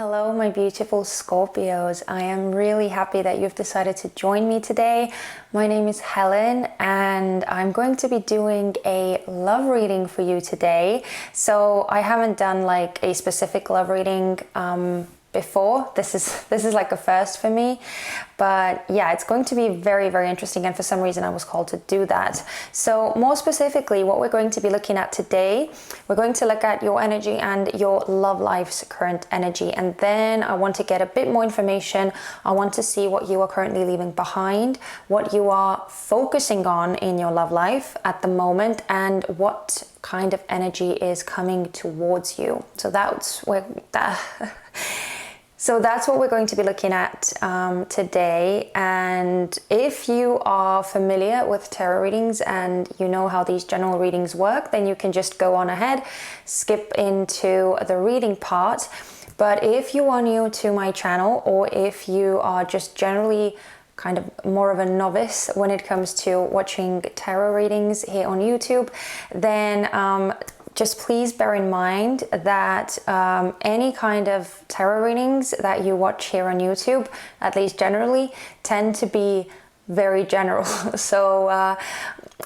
Hello, my beautiful Scorpios. I am really happy that you've decided to join me today. My name is Helen and I'm going to be doing a love reading for you today. So I haven't done like a specific love reading before. This is like a first for me, but yeah, it's going to be very, very interesting, and for some reason I was called to do that. So more specifically, what we're going to be looking at today, we're going to look at your energy and your love life's current energy, and then I want to get a bit more information. I want to see what you are currently leaving behind, what you are focusing on in your love life at the moment, and what kind of energy is coming towards you. So that's what we're going to be looking at today. And if you are familiar with tarot readings and you know how these general readings work, then you can just go on ahead, skip into the reading part. But if you are new to my channel, or if you are just generally kind of more of a novice when it comes to watching tarot readings here on YouTube, then just please bear in mind that any kind of tarot readings that you watch here on YouTube, at least generally, tend to be very general. So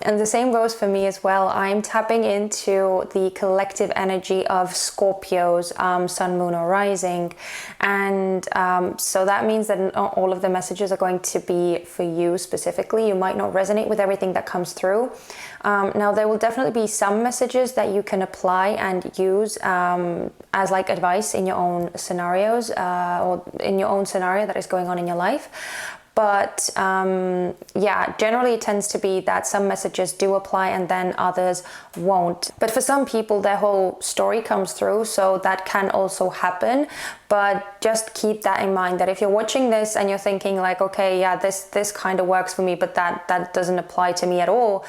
and the same goes for me as well. I'm tapping into the collective energy of Scorpio's sun, moon or rising, and so that means that not all of the messages are going to be for you specifically. You might not resonate with everything that comes through. Now there will definitely be some messages that you can apply and use as like advice in your own scenarios, or in your own scenario that is going on in your life. But yeah, generally it tends to be that some messages do apply and then others won't. But for some people, their whole story comes through, so that can also happen. But just keep that in mind, that if you're watching this and you're thinking like, okay, yeah, this kind of works for me, but that doesn't apply to me at all,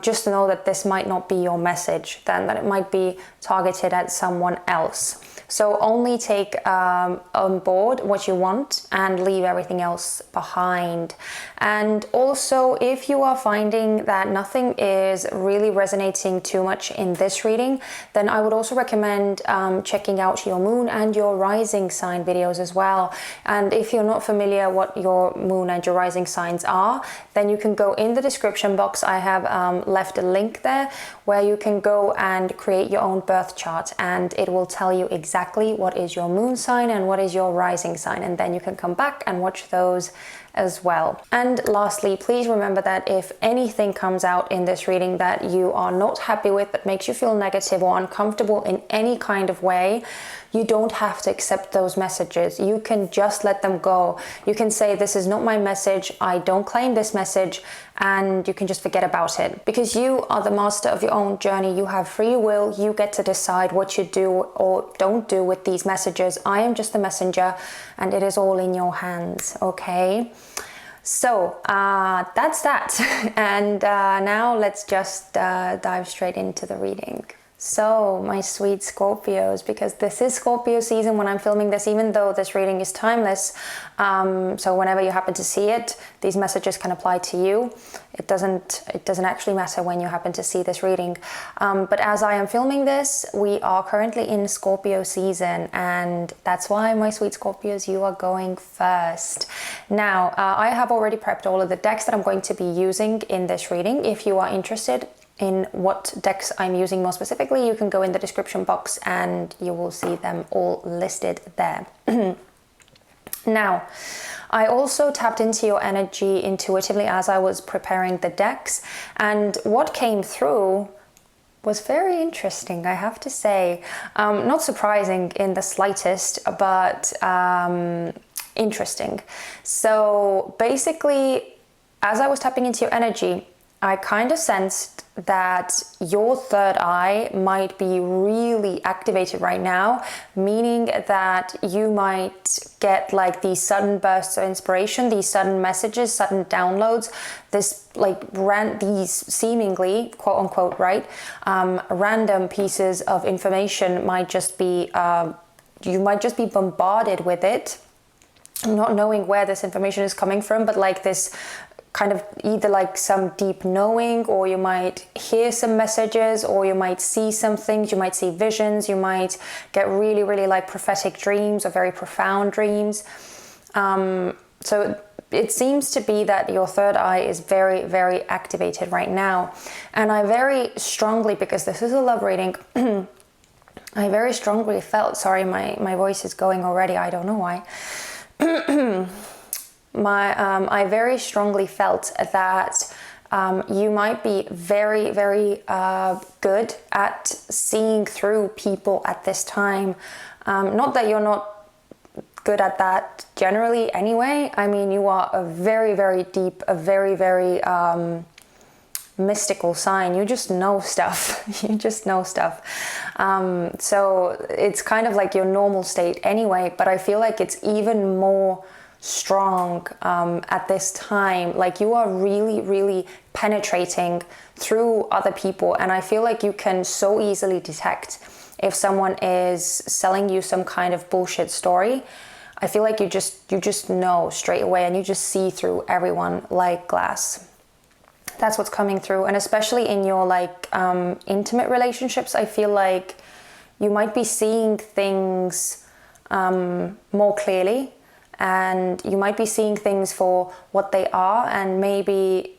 just know that this might not be your message, then that it might be targeted at someone else. So only take on board what you want and leave everything else behind. And also, if you are finding that nothing is really resonating too much in this reading, then I would also recommend checking out your moon and your rising sign videos as well. And if you're not familiar what your moon and your rising signs are, then you can go in the description box. I have left a link there where you can go and create your own birth chart, and it will tell you exactly what is your moon sign and what is your rising sign, and then you can come back and watch those as well. And lastly, please remember that if anything comes out in this reading that you are not happy with, that makes you feel negative or uncomfortable in any kind of way, you don't have to accept those messages. You can just let them go. You can say, this is not my message, I don't claim this message, and you can just forget about it. Because you are the master of your own journey. You have free will. You get to decide what you do or don't do with these messages. I am just the messenger, and it is all in your hands, okay? So that's that. And now let's just dive straight into the reading. So my sweet Scorpios, because this is Scorpio season when I'm filming this, even though this reading is timeless, so whenever you happen to see it, these messages can apply to you. It doesn't actually matter when you happen to see this reading. But as I am filming this, we are currently in Scorpio season, and that's why, my sweet Scorpios, you are going first. Now, I have already prepped all of the decks that I'm going to be using in this reading. If you are interested in what decks I'm using more specifically, you can go in the description box and you will see them all listed there. Now, I also tapped into your energy intuitively as I was preparing the decks, and what came through was very interesting, I have to say. Not surprising in the slightest, but interesting. So basically, as I was tapping into your energy, I kind of sensed that your third eye might be really activated right now, meaning that you might get like these sudden bursts of inspiration, these sudden messages, sudden downloads, these seemingly, quote unquote, right, random pieces of information might just be, you might just be bombarded with it, not knowing where this information is coming from, but like this kind of either like some deep knowing, or you might hear some messages, or you might see some things, you might see visions, you might get really, really like prophetic dreams or very profound dreams. So it seems to be that your third eye is very, very activated right now. And I very strongly, because this is a love reading, I very strongly felt, sorry, my voice is going already, I don't know why. I very strongly felt that you might be very, very good at seeing through people at this time. Not that you're not good at that generally anyway. I mean, you are a very, very deep, a very, very mystical sign. You just know stuff. You just know stuff. So it's kind of like your normal state anyway, but I feel like it's even more strong at this time. Like you are really, really penetrating through other people, and I feel like you can so easily detect if someone is selling you some kind of bullshit story. I feel like you just know straight away, and you just see through everyone like glass. That's what's coming through. And especially in your like intimate relationships, I feel like you might be seeing things more clearly, and you might be seeing things for what they are. And maybe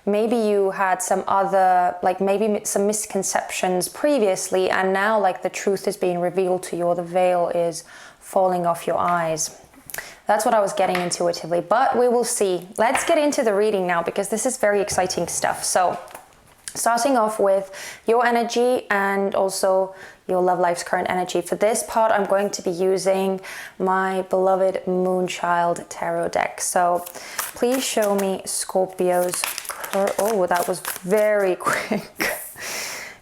you had some other, like maybe some misconceptions previously, and now like the truth is being revealed to you, or the veil is falling off your eyes. That's what I was getting intuitively, but we will see. Let's get into the reading now, because this is very exciting stuff. So starting off with your energy and also your love life's current energy. For this part, I'm going to be using my beloved Moonchild tarot deck. So please show me Scorpio's, oh, that was very quick.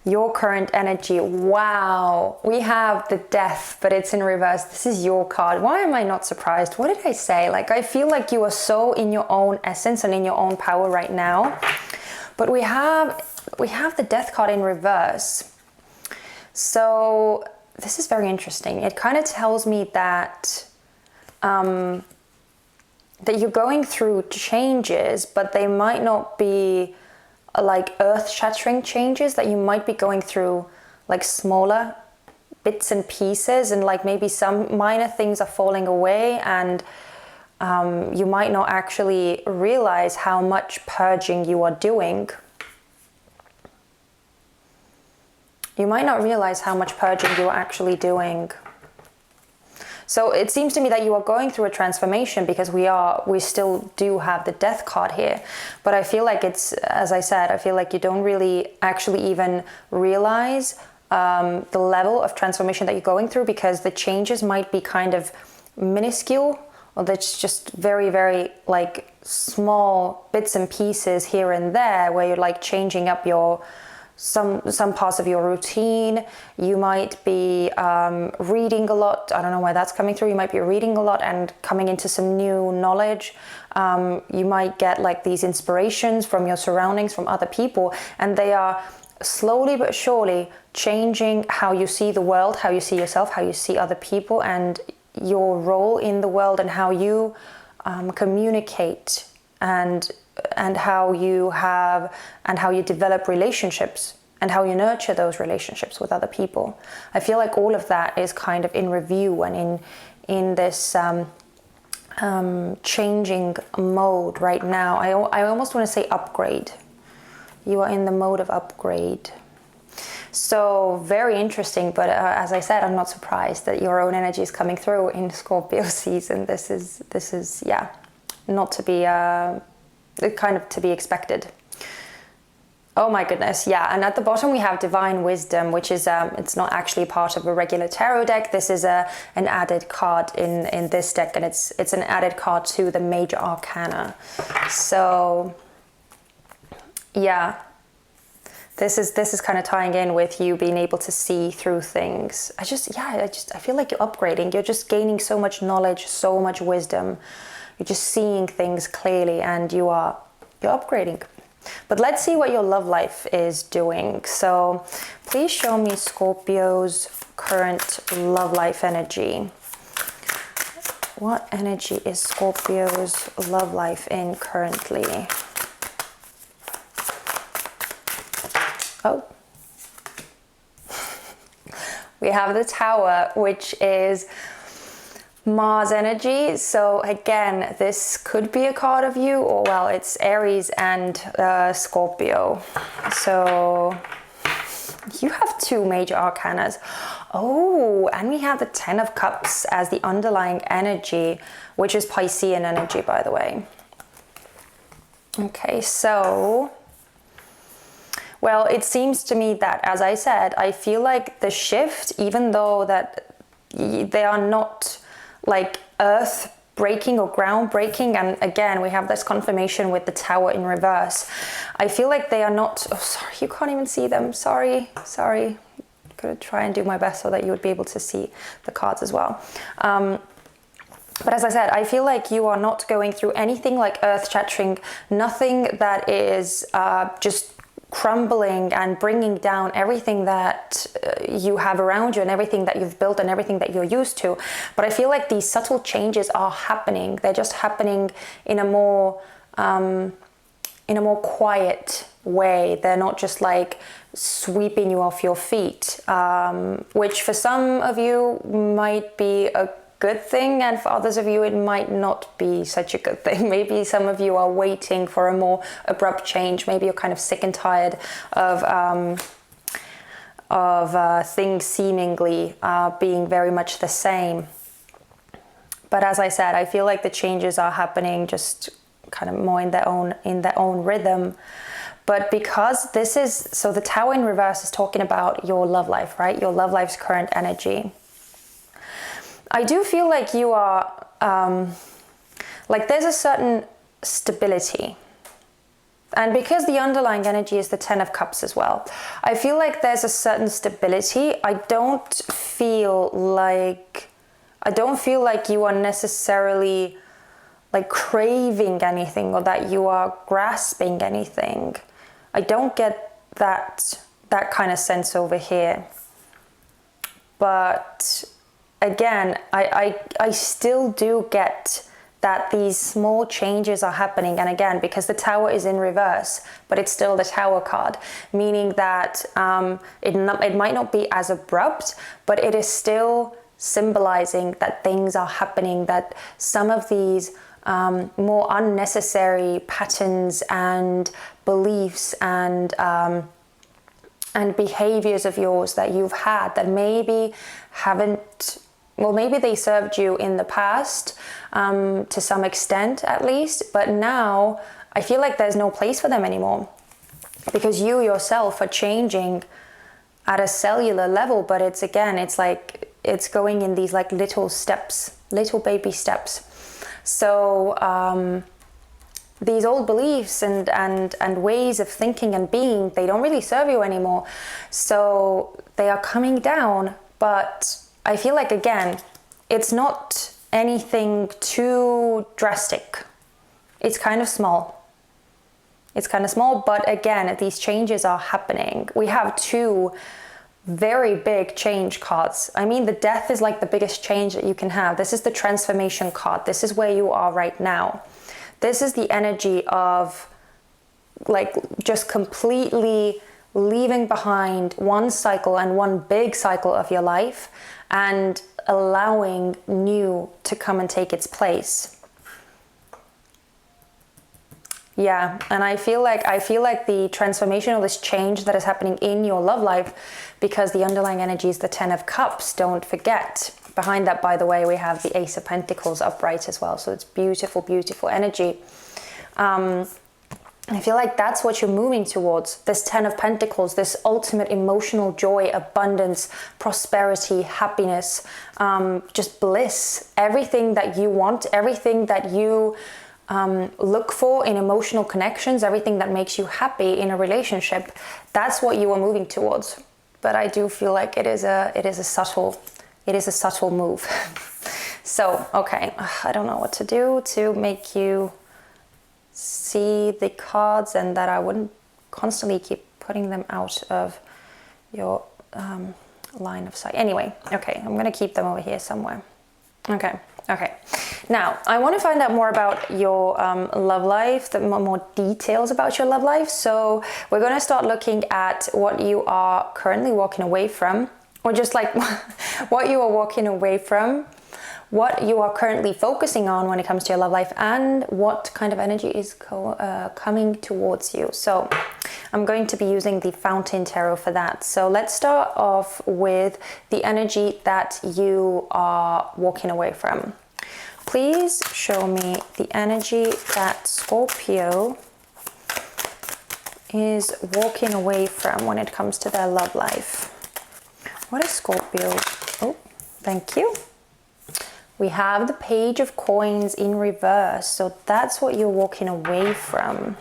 Your current energy. Wow. We have the Death, but it's in reverse. This is your card. Why am I not surprised? What did I say? Like, I feel like you are so in your own essence and in your own power right now. But we have the Death card in reverse. So this is very interesting. It kind of tells me that that you're going through changes, but they might not be like earth-shattering changes, that you might be going through like smaller bits and pieces, and like maybe some minor things are falling away, and you might not actually realize how much purging you are doing. You might not realize how much purging you are actually doing. So it seems to me that you are going through a transformation, because we still do have the Death card here. But I feel like it's, as I said, I feel like you don't really actually even realize the level of transformation that you're going through, because the changes might be kind of minuscule, or that's just very, very like small bits and pieces here and there, where you're like changing up your some parts of your routine. You might be reading a lot. I don't know why that's coming through. You might be reading a lot and coming into some new knowledge. You might get like these inspirations from your surroundings, from other people, and they are slowly but surely changing how you see the world, how you see yourself, how you see other people, and your role in the world, and how you communicate, and how you develop relationships, and how you nurture those relationships with other people. I feel like all of that is kind of in review and in this changing mode right now. I almost want to say upgrade. You are in the mode of upgrade. So very interesting, but as I said, I'm not surprised that your own energy is coming through in Scorpio season. This is yeah, not to be kind of to be expected. Oh my goodness, yeah. And at the bottom we have Divine Wisdom, which is it's not actually part of a regular tarot deck. This is an added card in this deck, and it's an added card to the major arcana. So yeah, this is kind of tying in with you being able to see through things. I feel like you're upgrading. You're just gaining so much knowledge, so much wisdom. You're just seeing things clearly, and you're upgrading. But let's see what your love life is doing. So please show me Scorpio's current love life energy. What energy is Scorpio's love life in currently? Oh. We have the Tower, which is Mars energy. So again, this could be a card of you, or well, it's Aries and Scorpio. So you have two major arcanas. Oh, and we have the Ten of Cups as the underlying energy, which is Piscean energy, by the way. Okay, so, well, it seems to me that, as I said, I feel like the shift, even though that they are not like earth breaking or ground breaking, and again, we have this confirmation with the Tower in reverse. I feel like they are not, oh, sorry, you can't even see them. Sorry. Gonna try and do my best so that you would be able to see the cards as well. But as I said, I feel like you are not going through anything like earth-shattering, nothing that is just crumbling and bringing down everything that you have around you and everything that you've built and everything that you're used to. But I feel like these subtle changes are happening. They're just happening in a more quiet way. They're not just like sweeping you off your feet, which for some of you might be a good thing, and for others of you it might not be such a good thing. Maybe some of you are waiting for a more abrupt change. Maybe you're kind of sick and tired of things seemingly being very much the same. But as I said, I feel like the changes are happening just kind of more in their own rhythm. But because this is, so the Tower in reverse is talking about your love life, right? Your love life's current energy. I do feel like you are, like there's a certain stability. And because the underlying energy is the Ten of Cups as well, I feel like there's a certain stability. I don't feel like you are necessarily like craving anything or that you are grasping anything. I don't get that kind of sense over here. But again, I still do get that these small changes are happening. And again, because the Tower is in reverse, but it's still the Tower card, meaning that it might not be as abrupt, but it is still symbolizing that things are happening, that some of these more unnecessary patterns and beliefs and behaviors of yours that you've had that maybe haven't, well, maybe they served you in the past to some extent at least, but now I feel like there's no place for them anymore because you yourself are changing at a cellular level. But it's again, it's like it's going in these like little steps, little baby steps. So these old beliefs and ways of thinking and being, they don't really serve you anymore. So they are coming down, but I feel like, again, it's not anything too drastic. It's kind of small. It's kind of small, but again, these changes are happening. We have two very big change cards. I mean, the Death is like the biggest change that you can have. This is the transformation card. This is where you are right now. This is the energy of like just completely leaving behind one cycle and one big cycle of your life and allowing new to come and take its place. Yeah, and I feel like the transformation or this change that is happening in your love life, because the underlying energy is the Ten of Cups, don't forget. Behind that, by the way, we have the Ace of Pentacles upright as well. So it's beautiful, beautiful energy. I feel like that's what you're moving towards. This Ten of Pentacles, this ultimate emotional joy, abundance, prosperity, happiness, just bliss. Everything that you want, everything that you look for in emotional connections, everything that makes you happy in a relationship, that's what you are moving towards. But I do feel like it is a subtle move. So, okay, I don't know what to do to make you see the cards and that I wouldn't constantly keep putting them out of your line of sight. Anyway, okay, I'm gonna keep them over here somewhere. Okay. Now, I want to find out more about your love life, more details about your love life. So we're going to start looking at what you are currently walking away from, or just like what you are walking away from, what you are currently focusing on when it comes to your love life, and what kind of energy is coming towards you. So I'm going to be using the Fountain Tarot for that. So let's start off with the energy that you are walking away from. Please show me the energy that Scorpio is walking away from when it comes to their love life. What is Scorpio? Oh, thank you. We have the Page of Coins in reverse. So that's what you're walking away from.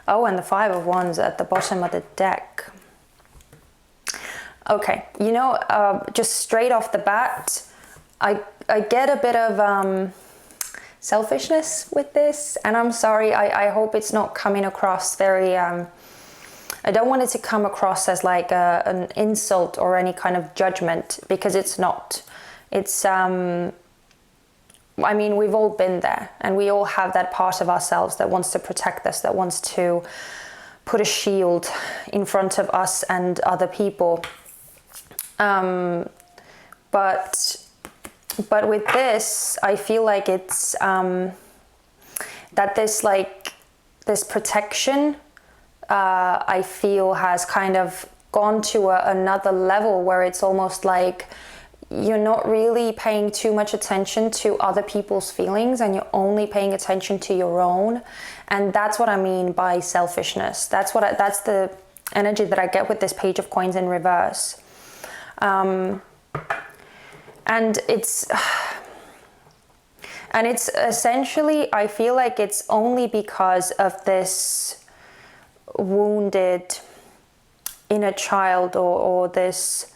Oh, and the Five of Wands at the bottom of the deck. Okay, you know, just straight off the bat, I get a bit of selfishness with this, and I'm sorry, I hope it's not coming across very, I don't want it to come across as like an insult or any kind of judgment, because it's not. It's, I mean, we've all been there, and we all have that part of ourselves that wants to protect us, that wants to put a shield in front of us and other people. But with this, I feel like it's that this protection, I feel has kind of gone to another level where it's almost like you're not really paying too much attention to other people's feelings, and you're only paying attention to your own. And that's what I mean by selfishness. That's the energy that I get with this Page of Coins in reverse. And it's essentially, I feel like it's only because of this wounded inner child, or this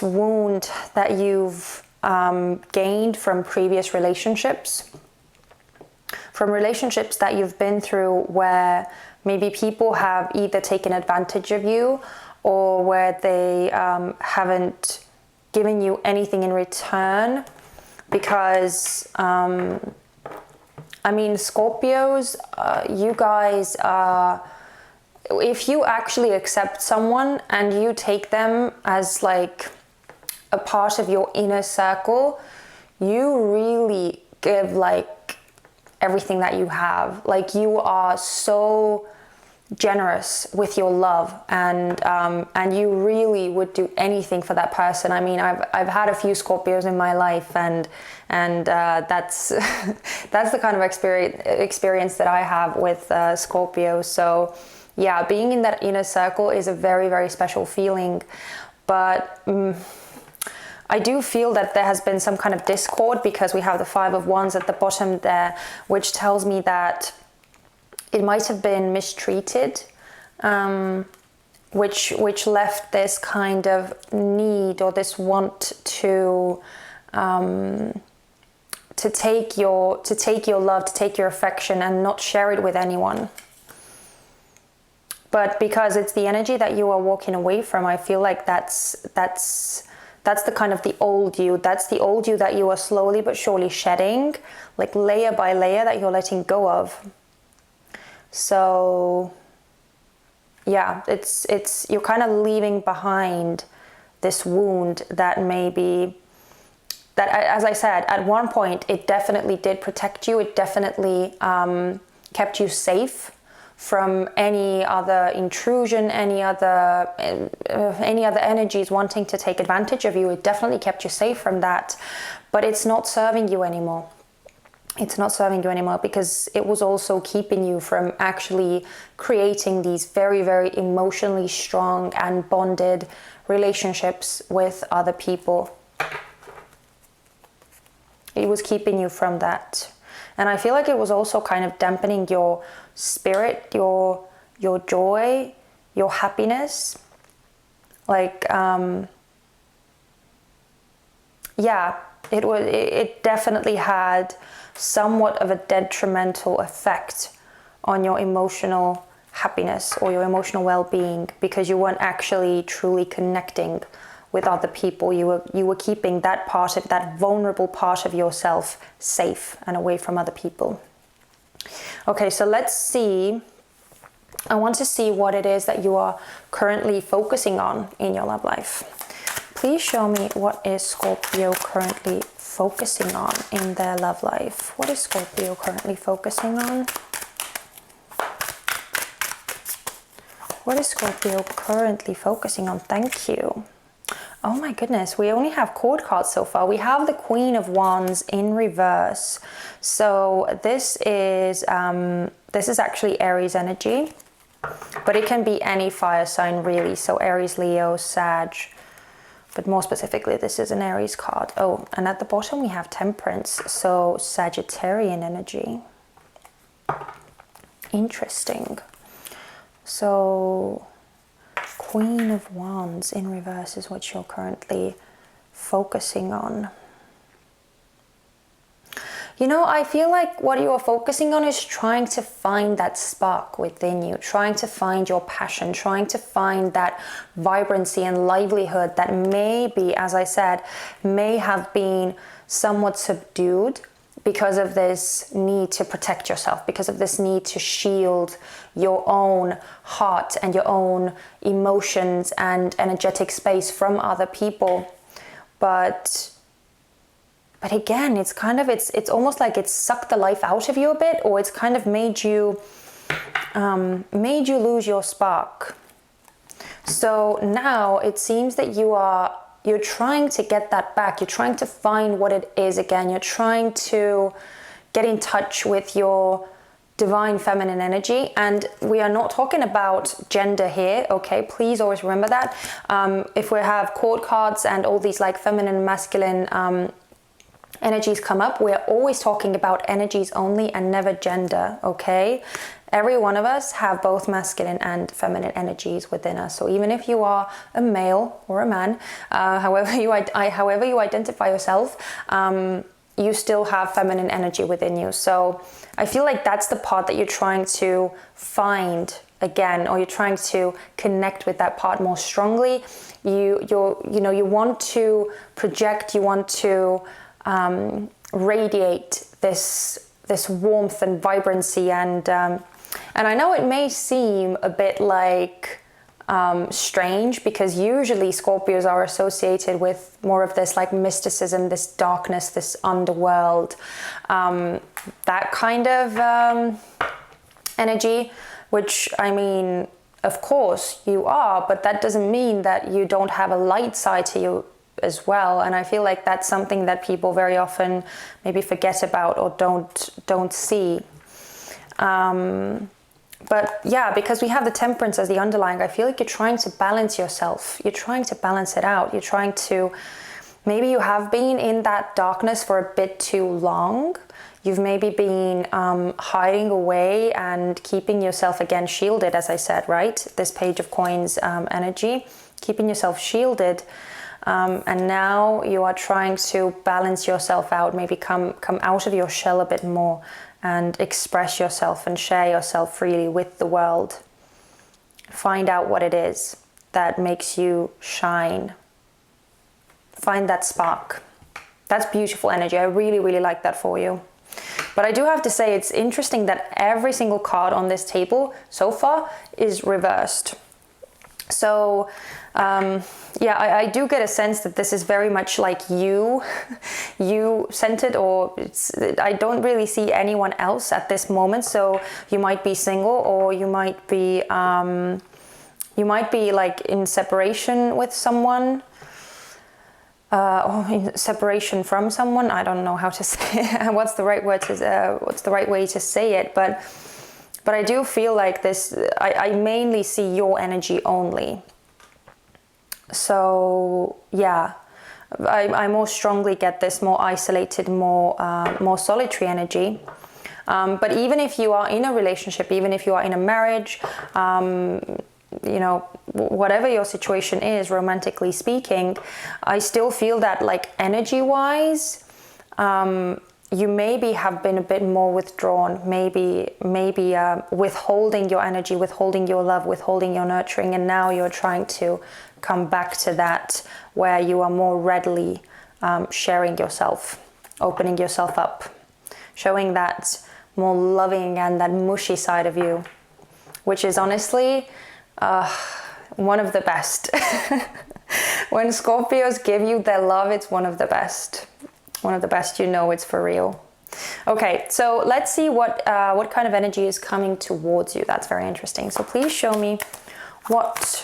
wound that you've gained from previous relationships, from relationships that you've been through, where maybe people have either taken advantage of you, or where they haven't given you anything in return. Because I mean, Scorpios, you guys are, if you actually accept someone and you take them as like a part of your inner circle, you really give like everything that you have. Like, you are so generous with your love, and you really would do anything for that person. I mean, I've had a few Scorpios in my life, and that's that's the kind of experience that I have with Scorpio. So yeah, being in that inner circle is a very, very special feeling. But I do feel that there has been some kind of discord, because we have the Five of Wands at the bottom there, which tells me that it might have been mistreated, which left this kind of need, or this want to take your love, to take your affection, and not share it with anyone. But because it's the energy that you are walking away from, I feel like that's the kind of the old you. That's the old you that you are slowly but surely shedding, like layer by layer, that you're letting go of. So yeah, it's you're kind of leaving behind this wound that maybe, that, as I said, at one point it definitely did protect you. It definitely kept you safe from any other intrusion, any other energies wanting to take advantage of you. It definitely kept you safe from that, but it's not serving you anymore. It's not serving you anymore, because it was also keeping you from actually creating these very, very emotionally strong and bonded relationships with other people. It was keeping you from that. And I feel like it was also kind of dampening your spirit, your joy, your happiness. Like, yeah, it definitely had somewhat of a detrimental effect on your emotional happiness or your emotional well-being, because you weren't actually truly connecting with other people. You were keeping that part of that vulnerable part of yourself safe and away from other people. Okay, so let's see. I want to see what it is that you are currently focusing on in your love life. Please show me what is Scorpio currently focusing on in their love life. What is Scorpio currently focusing on? What is Scorpio currently focusing on? Thank you. Oh my goodness, we only have court cards so far. We have the Queen of Wands in reverse. So this is actually Aries energy, but it can be any fire sign really. So Aries, Leo, Sag, but more specifically, this is an Aries card. Oh, and at the bottom we have Temperance, so Sagittarian energy. Interesting. So Queen of Wands in reverse is what you're currently focusing on. You know, I feel like what you are focusing on is trying to find that spark within you, trying to find your passion, trying to find that vibrancy and livelihood that maybe, as I said, may have been somewhat subdued because of this need to protect yourself, because of this need to shield your own heart and your own emotions and energetic space from other people. But again, it's kind of, it's almost like it's sucked the life out of you a bit, or it's kind of made you lose your spark. So now it seems that you're trying to get that back. You're trying to find what it is again. You're trying to get in touch with your divine feminine energy. And we are not talking about gender here, okay? Please always remember that. If we have court cards and all these like feminine and masculine energies come up, we're always talking about energies only and never gender, okay? Every one of us have both masculine and feminine energies within us. So even if you are a male or a man, however you identify yourself, you still have feminine energy within you. So I feel like that's the part that you're trying to find again, or you're trying to connect with that part more strongly. You want to project, you want to radiate this warmth and vibrancy, and I know it may seem a bit like strange, because usually Scorpios are associated with more of this like mysticism, this darkness, this underworld, that kind of energy, which, I mean, of course you are, but that doesn't mean that you don't have a light side to you as well. And I feel like that's something that people very often maybe forget about or don't see. But yeah, because we have the Temperance as the underlying, I feel like you're trying to balance yourself. You're trying to balance it out. You're trying to, maybe you have been in that darkness for a bit too long. You've maybe been hiding away and keeping yourself, again, shielded, as I said, right? This Page of Coins energy, keeping yourself shielded. And now you are trying to balance yourself out, maybe come out of your shell a bit more and express yourself and share yourself freely with the world. Find out what it is that makes you shine. Find that spark. That's beautiful energy. I really, really like that for you. But I do have to say, it's interesting that every single card on this table so far is reversed. So yeah, I do get a sense that this is very much like you centered, or I don't really see anyone else at this moment. So you might be single, or you might be like in separation with someone, or in separation from someone. I don't know how to say what's the right word to what's the right way to say it, but I do feel like this, I mainly see your energy only. So yeah, I more strongly get this more isolated, more solitary energy. But even if you are in a relationship, even if you are in a marriage, you know, whatever your situation is, romantically speaking, I still feel that, like, energy-wise, you maybe have been a bit more withdrawn, maybe withholding your energy, withholding your love, withholding your nurturing, and now you're trying to come back to that, where you are more readily sharing yourself, opening yourself up, showing that more loving and that mushy side of you, which is honestly one of the best. When Scorpios give you their love, it's one of the best. One of the best, you know it's for real. Okay, so let's see what kind of energy is coming towards you. That's very interesting. So please show me what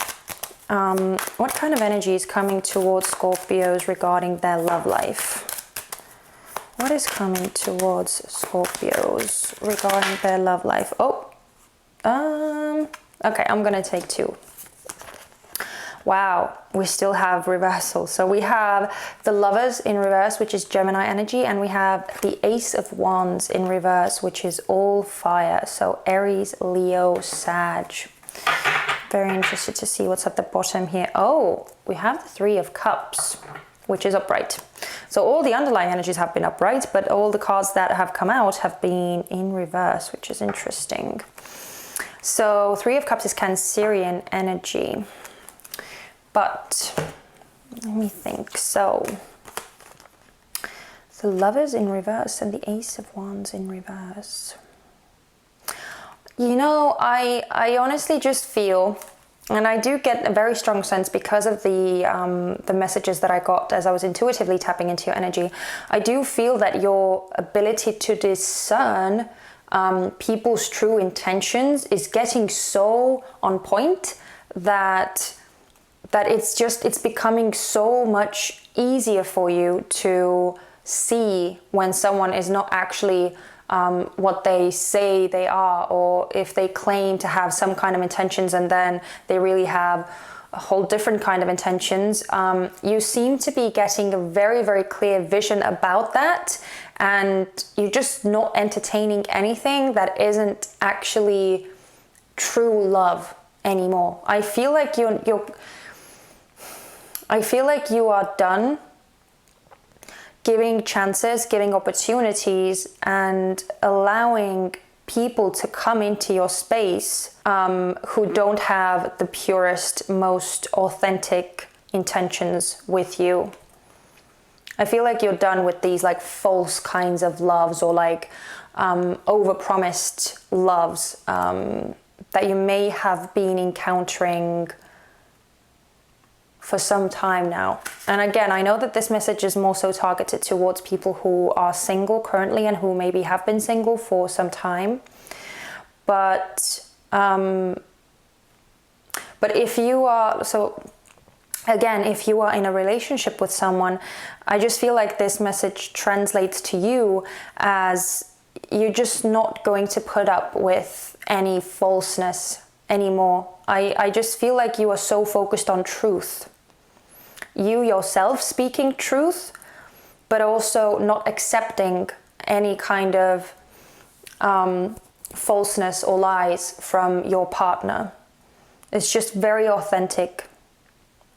kind of energy is coming towards Scorpios regarding their love life. What is coming towards Scorpios regarding their love life? Okay, I'm gonna take 2. Wow, we still have reversal. So we have the Lovers in reverse, which is Gemini energy, and we have the Ace of Wands in reverse, which is all fire. So Aries, Leo, Sag. Very interested to see what's at the bottom here. Oh, we have the 3 of Cups, which is upright. So all the underlying energies have been upright, but all the cards that have come out have been in reverse, which is interesting. So 3 of Cups is Cancerian energy. But let me think. So the Lovers in reverse and the Ace of Wands in reverse. You know, I honestly just feel, and I do get a very strong sense because of the messages that I got as I was intuitively tapping into your energy. I do feel that your ability to discern people's true intentions is getting so on point that it's becoming so much easier for you to see when someone is not actually what they say they are, or if they claim to have some kind of intentions and then they really have a whole different kind of intentions. You seem to be getting a very, very clear vision about that, and you're just not entertaining anything that isn't actually true love anymore. I feel like you are done giving chances, giving opportunities, and allowing people to come into your space who don't have the purest, most authentic intentions with you. I feel like you're done with these like false kinds of loves, or like overpromised loves that you may have been encountering for some time now. And again, I know that this message is more so targeted towards people who are single currently and who maybe have been single for some time. But if you are, so again, if you are in a relationship with someone, I just feel like this message translates to you as you're just not going to put up with any falseness anymore. I just feel like you are so focused on truth. You yourself speaking truth, but also not accepting any kind of falseness or lies from your partner. It's just very authentic,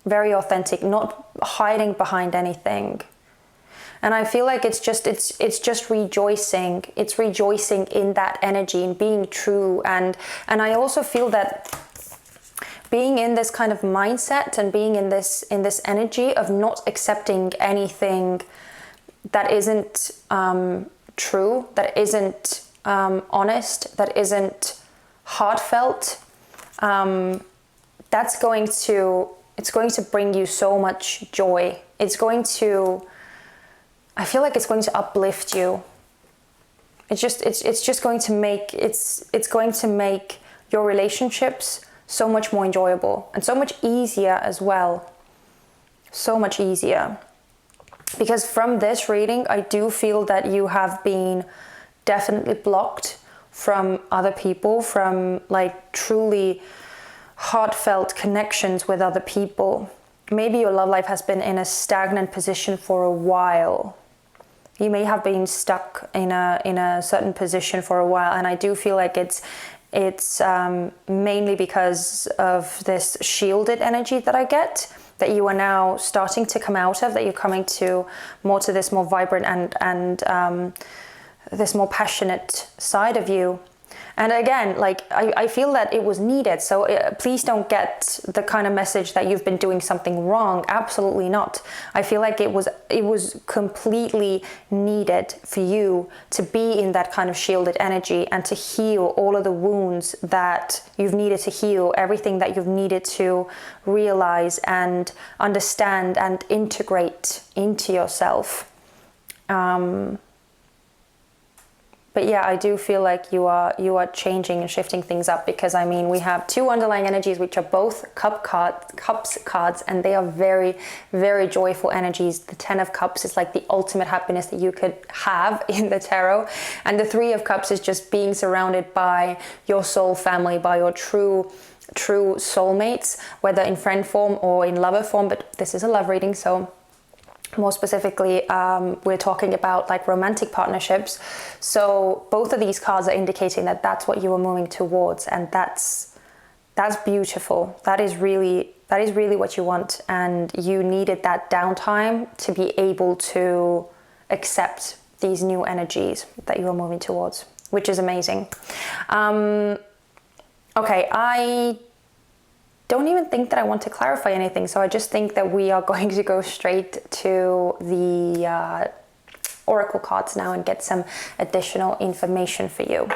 not hiding behind anything. And I feel like it's just rejoicing. It's rejoicing in that energy and being true. And I also feel that being in this kind of mindset and being in this energy of not accepting anything that isn't true, that isn't honest, that isn't heartfelt, it's going to bring you so much joy. I feel like it's going to uplift you. It's going to make your relationships so much more enjoyable and so much easier as well. So much easier. Because from this reading, I do feel that you have been definitely blocked from other people, from like truly heartfelt connections with other people. Maybe your love life has been in a stagnant position for a while. You may have been stuck in a certain position for a while, and I do feel like it's mainly because of this shielded energy that I get, that you are now starting to come out of, that you're coming to this more vibrant and this more passionate side of you. And again, like I feel that it was needed. So please don't get the kind of message that you've been doing something wrong. Absolutely not. I feel like it was completely needed for you to be in that kind of shielded energy and to heal all of the wounds that you've needed to heal, everything that you've needed to realize and understand and integrate into yourself. But yeah, I do feel like you are changing and shifting things up, because I mean, we have two underlying energies which are both cups cards, and they are very, very joyful energies. The 10 of Cups is like the ultimate happiness that you could have in the tarot, and the 3 of Cups is just being surrounded by your soul family, by your true soulmates, whether in friend form or in lover form. But this is a love reading, so more specifically, we're talking about like romantic partnerships. So both of these cards are indicating that that's what you are moving towards, and that's beautiful. That is really what you want, and you needed that downtime to be able to accept these new energies that you are moving towards, which is amazing. Okay, I don't even think that I want to clarify anything, so I just think that we are going to go straight to the oracle cards now and get some additional information for you.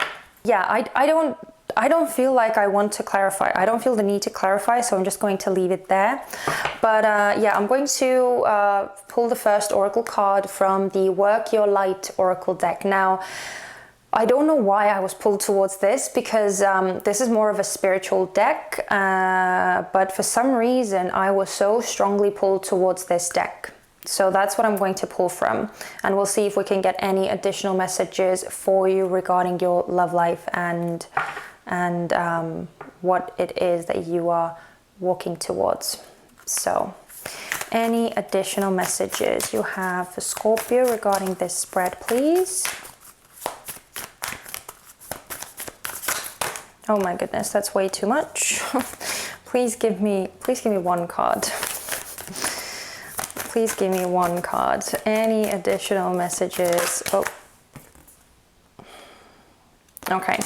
Yeah, I don't feel like I want to clarify. I don't feel the need to clarify, so I'm just going to leave it there. But yeah, I'm going to pull the first oracle card from the Work Your Light oracle deck. Now, I don't know why I was pulled towards this, because this is more of a spiritual deck, but for some reason I was so strongly pulled towards this deck. So that's what I'm going to pull from, and we'll see if we can get any additional messages for you regarding your love life and what it is that you are walking towards. So any additional messages you have for Scorpio regarding this spread, please. Oh my goodness, that's way too much. Please give me one card. Please give me one card. Any additional messages? Oh. Okay.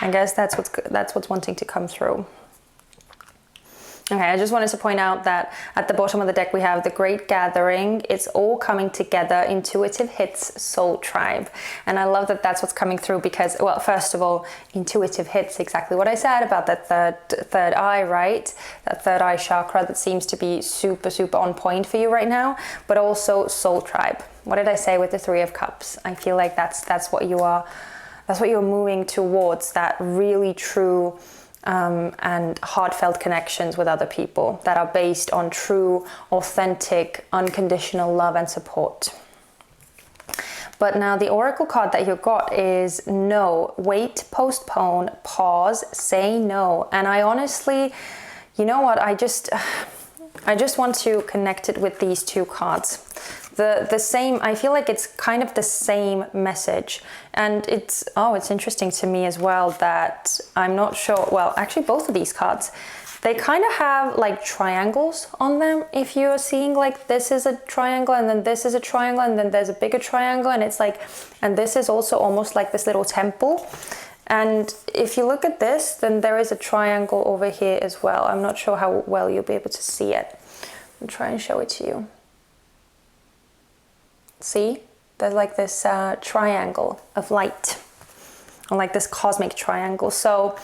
I guess that's what's wanting to come through. Okay, I just wanted to point out that at the bottom of the deck we have the Great Gathering. It's all coming together. Intuitive hits, Soul Tribe. And I love that that's what's coming through, because, well, first of all, intuitive hits, exactly what I said about that third eye, right? That third eye chakra that seems to be super, super on point for you right now. But also Soul Tribe. What did I say with the 3 of Cups? I feel like that's what you are, that's what you're moving towards, that really true and heartfelt connections with other people that are based on true, authentic, unconditional love and support. But now the oracle card that you got is no, wait, postpone, pause, say no. And I honestly, you know what, I just want to connect it with these two cards. The same, I feel like it's kind of the same message. And it's interesting to me as well that I'm not sure, well, actually both of these cards, they kind of have like triangles on them. If you're seeing like this is a triangle and then this is a triangle and then there's a bigger triangle, and it's like, and this is also almost like this little temple. And if you look at this, then there is a triangle over here as well. I'm not sure how well you'll be able to see it. I'll try and show it to you. See, there's like this triangle of light, or like this cosmic triangle. So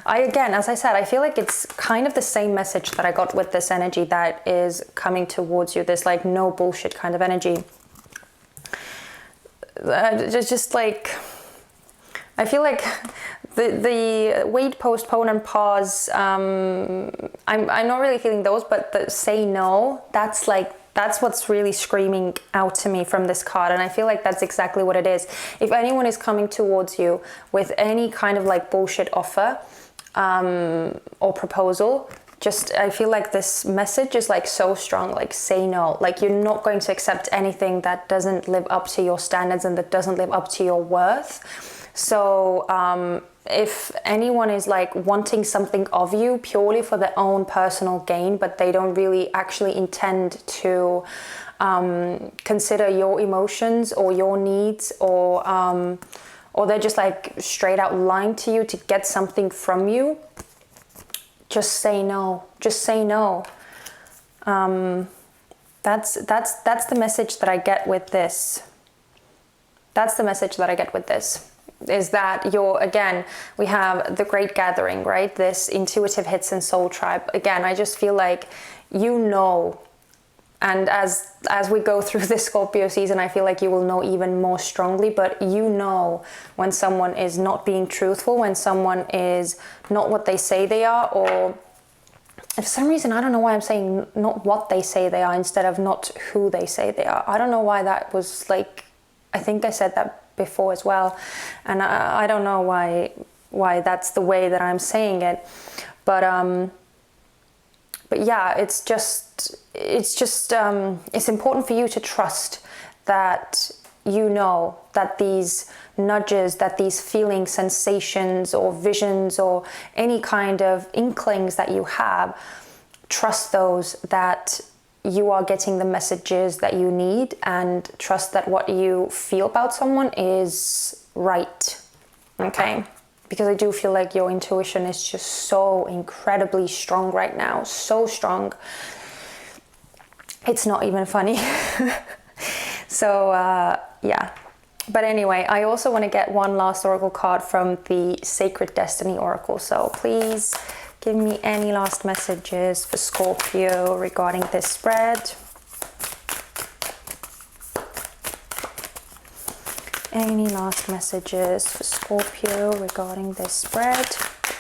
again, as I said, I feel like it's kind of the same message that I got with this energy that is coming towards you, this like no bullshit kind of energy. Just like, I feel like the wait, postpone and pause, I'm not really feeling those, but the say no, that's what's really screaming out to me from this card. And I feel like that's exactly what it is. If anyone is coming towards you with any kind of like bullshit offer or proposal, I feel like this message is like so strong, like say no. Like you're not going to accept anything that doesn't live up to your standards and that doesn't live up to your worth. So if anyone is like wanting something of you purely for their own personal gain, but they don't really actually intend to consider your emotions or your needs or or they're just like straight out lying to you to get something from you, just say no. Just say no. That's the message that I get with this. That's the message that I get with this. Is that again, we have the Great Gathering, right? This intuitive hits and soul tribe. Again, I just feel like, you know, and as we go through this Scorpio season, I feel like you will know even more strongly, but you know when someone is not being truthful, when someone is not what they say they are, or for some reason, I don't know why I'm saying not what they say they are instead of not who they say they are. I don't know why that was like, I think I said that before as well, and I don't know why that's the way that I'm saying it, but yeah, it's important for you to trust that, you know, that these nudges, that these feelings, sensations or visions or any kind of inklings that you have, trust those, that you are getting the messages that you need, and trust that what you feel about someone is right. Okay? Because I do feel like your intuition is just so incredibly strong right now. So strong. It's not even funny. So, yeah. But anyway, I also want to get one last oracle card from the Sacred Destiny Oracle. So please give me any last messages for Scorpio regarding this spread. Any last messages for Scorpio regarding this spread?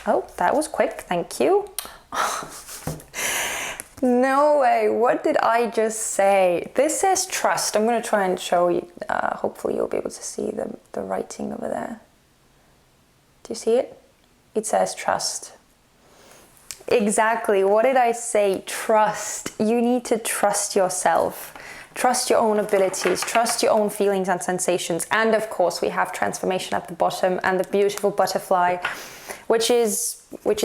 Oh, that was quick. Thank you. No way. What did I just say? This says trust. I'm going to try and show you. Hopefully you'll be able to see the writing over there. Do you see it? It says trust. Exactly. What did I say? Trust. You need to trust yourself. Trust your own abilities. Trust your own feelings and sensations. And of course, we have transformation at the bottom and the beautiful butterfly, which is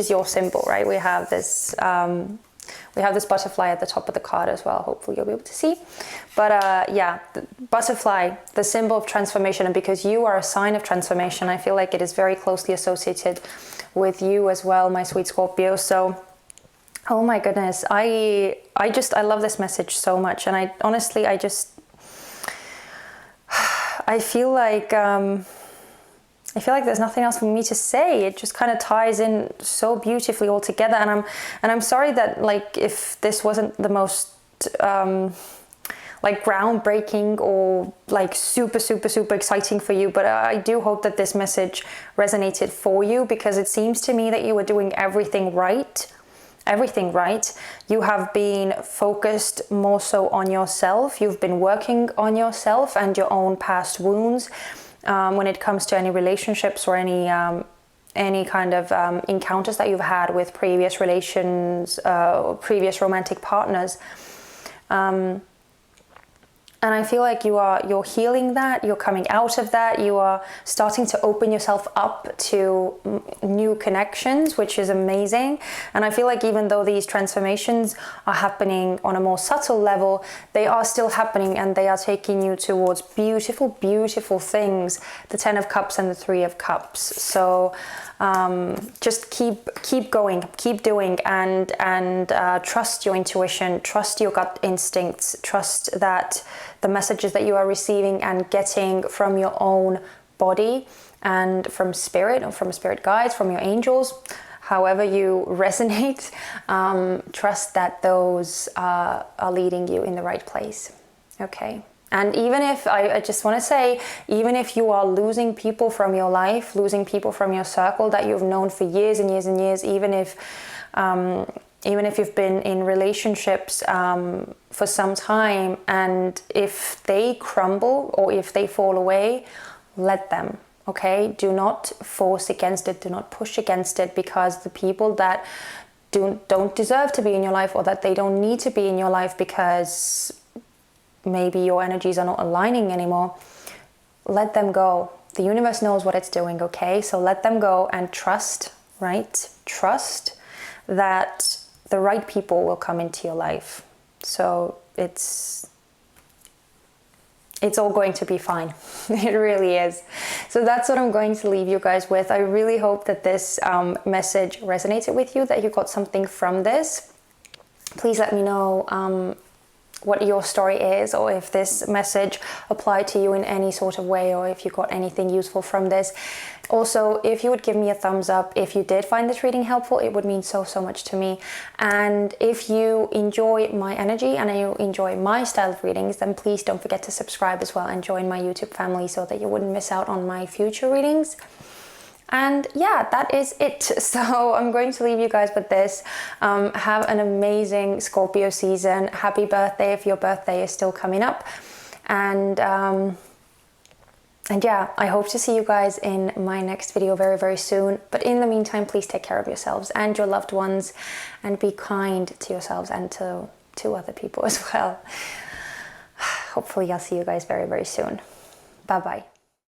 your symbol, right? We have this butterfly at the top of the card as well. Hopefully you'll be able to see. But yeah, the butterfly, the symbol of transformation. And because you are a sign of transformation, I feel like it is very closely associated with you as well, my sweet Scorpio. So, oh my goodness, I love this message so much. And I honestly, I feel like there's nothing else for me to say. It just kind of ties in so beautifully all together. And I'm sorry that, like, if this wasn't the most like groundbreaking or like super exciting for you, but I do hope that this message resonated for you, because it seems to me that you were doing everything right. You have been focused more so on yourself. You've been working on yourself and your own past wounds. When it comes to any relationships or any kind of encounters that you've had with previous relations, previous romantic partners. And I feel like you're healing that, you're coming out of that, you are starting to open yourself up to new connections, which is amazing. And I feel like even though these transformations are happening on a more subtle level, they are still happening, and they are taking you towards beautiful things, the 10 of Cups and the 3 of Cups. So just keep going, keep doing, and trust your intuition, trust your gut instincts, trust that the messages that you are receiving and getting from your own body and from spirit, or from spirit guides, from your angels, however you resonate, trust that those are leading you in the right place. Okay. And even if, I just want to say, even if you are losing people from your life, losing people from your circle that you've known for years and years and years, even if you've been in relationships for some time, and if they crumble or if they fall away, let them, okay? Do not force against it, do not push against it, because the people that don't deserve to be in your life, or that they don't need to be in your life because maybe your energies are not aligning anymore, let them go. The universe knows what it's doing, okay? So let them go and trust, right? Trust that the right people will come into your life. So it's it's all going to be fine. It really is. So that's what I'm going to leave you guys with. I really hope that this message resonated with you, that you got something from this. Please let me know what your story is, or if this message applied to you in any sort of way, or if you got anything useful from this. Also, if you would give me a thumbs up if you did find this reading helpful, it would mean so much to me. And if you enjoy my energy and you enjoy my style of readings, then please don't forget to subscribe as well and join my YouTube family so that you wouldn't miss out on my future readings. And yeah, that is it. So I'm going to leave you guys with this. Have an amazing Scorpio season. Happy birthday if your birthday is still coming up. And yeah, I hope to see you guys in my next video very soon. But in the meantime, please take care of yourselves and your loved ones, and be kind to yourselves and to other people as well. Hopefully I'll see you guys very soon. Bye bye.